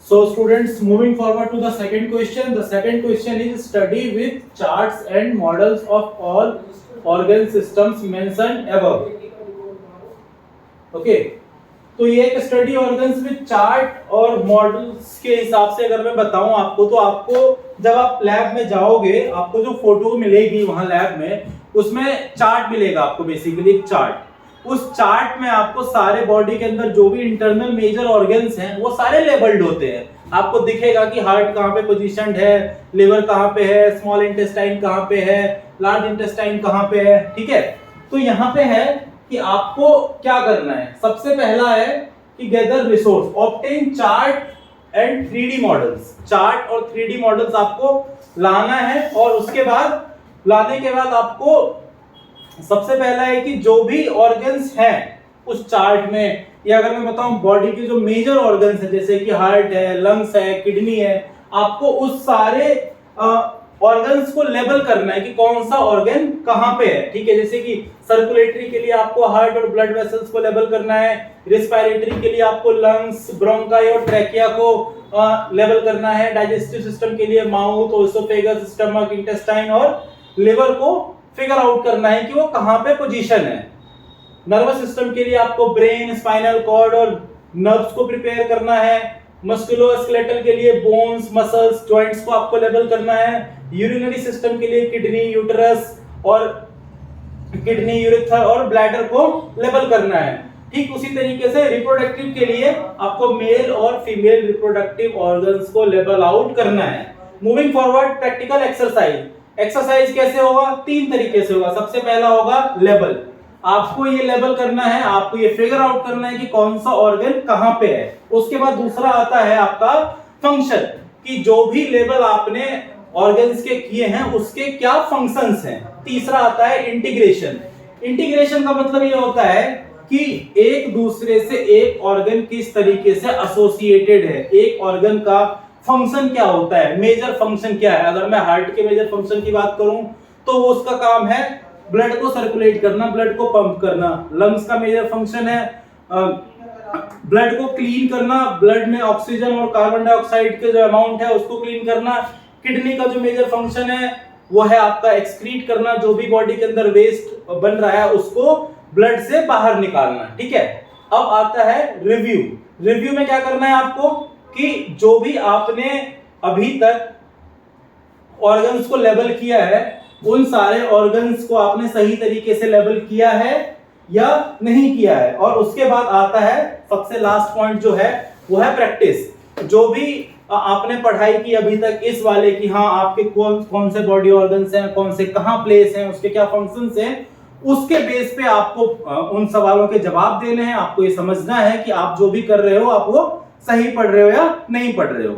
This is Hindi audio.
So students, moving forward to the second question. The second question is study with charts and models of all organ systems mentioned above. Okay. तो ये एक स्टडी ऑर्गन्स विद चार्ट और मॉडल्स के हिसाब से अगर मैं बताऊं आपको, तो आपको जब आप लैब में जाओगे आपको जो फोटो मिलेगी वहां लैब में, उसमें चार्ट मिलेगा आपको, बेसिकली एक चार्ट। उस चार्ट में आपको सारे बॉडी के अंदर जो भी इंटरनल मेजर ऑर्गन्स हैं वो सारे लेबल्ड होते हैं। आपको दिखेगा कि हार्ट कहाँ पे पोजीशनड है, लिवर कहाँ पे है, स्मॉल इंटेस्टाइन कहाँ पे है, लार्ज इंटेस्टाइन कहाँ पे है। ठीक है, तो यहाँ पे है कि आपको क्या करना है। सबसे पहला है कि gather resource, obtain chart and 3D models. Chart और 3D मॉडल्स आपको लाना है, और उसके बाद लाने के बाद आपको सबसे पहला है कि जो भी ऑर्गन्स हैं उस चार्ट में, या अगर मैं बताऊं बॉडी के जो मेजर ऑर्गन्स हैं जैसे कि हार्ट है, लंग्स है, किडनी है, आपको उस सारे ऑर्गन्स को लेबल करना है कि कौन सा ऑर्गन कहां पे है। ठीक है, जैसे कि सर्कुलेटरी के लिए आपको हार्ट और ब्लड वेसल्स को लेबल करना है, रेस्पिरेटरी के लिए आपको लंग्स, ब्रोंकाई और ट्रैकिया को लेबल करना है, डाइजेस्टिव सिस्टम के लिए माउथ, ओसोफेगस, स्टमक, इंटेस्टाइन और लिवर को फिगर आउट करना है कि वो कहां पे पोजीशन है। नर्वस सिस्टम के लिए आपको ब्रेन, स्पाइनल कॉर्ड और नर्व्स को प्रिपेयर करना है। मस्कुलोस्केलेटल के लिए बोन्स, मसल्स, जॉइंट्स को आपको लेबल करना है। यूरिनरी सिस्टम के लिए किडनी, यूटेरस और किडनी, यूरेथ्रा और ब्लैडर को लेबल करना है। ठीक उसी तरीके से रिप्रोडक्टिव के लिए आपको मेल और फीमेल रिप्रोडक्टिव ऑर्गन्स को लेबल आउट करना है। Moving forward, practical exercise. Exercise कैसे होगा? 3 तरीके से होगा। सबसे पहला होगा लेबल। आपको ये लेबल करना है, आपको ये फिगर आउट करना है कि कौन सा ऑर्गन कहां पे है। उसके बाद दूसरा आता है आपका फंक्शन, कि जो भी लेबल आपने ऑर्गन्स के किए हैं उसके क्या फंक्शंस हैं। तीसरा आता है इंटीग्रेशन। इंटीग्रेशन का मतलब ये होता है कि एक दूसरे से एक ऑर्गन किस तरीके से एसोसिएटेड है, एक ऑर्गन का फंक्शन क्या होता है, मेजर फंक्शन क्या है। अगर मैं हार्ट के मेजर फंक्शन की बात करूं तो वो उसका काम है ब्लड को सर्कुलेट करना, ब्लड को पंप करना। लंग्स का मेजर फंक्शन है ब्लड को क्लीन करना, ब्लड में ऑक्सीजन और कार्बन डाइऑक्साइड के जो अमाउंट है उसको क्लीन करना। किडनी का जो मेजर फंक्शन है वो है आपका एक्सक्रीट करना, जो भी बॉडी के अंदर वेस्ट बन रहा है उसको ब्लड से बाहर निकालना। ठीक है, अब आता है रिव्यू। रिव्यू में क्या करना है आपको कि जो भी आपने अभी तक ऑर्गन्स को लेबल किया है उन सारे ऑर्गन्स को आपने सही तरीके से लेबल किया है या नहीं किया है। और उसके बाद आता है सबसे लास्ट पॉइंट जो है वो है प्रैक्टिस। जो भी आपने पढ़ाई की अभी तक इस वाले की, हाँ आपके कौन कौन से बॉडी ऑर्गन्स हैं, कौन से कहां प्लेस हैं, उसके क्या फंक्शंस हैं, उसके बेस पे आपको उन सवालों के जवाब देने हैं। आपको ये समझना है कि आप जो भी कर रहे हो आप वो सही पढ़ रहे हो या नहीं पढ़ रहे हो।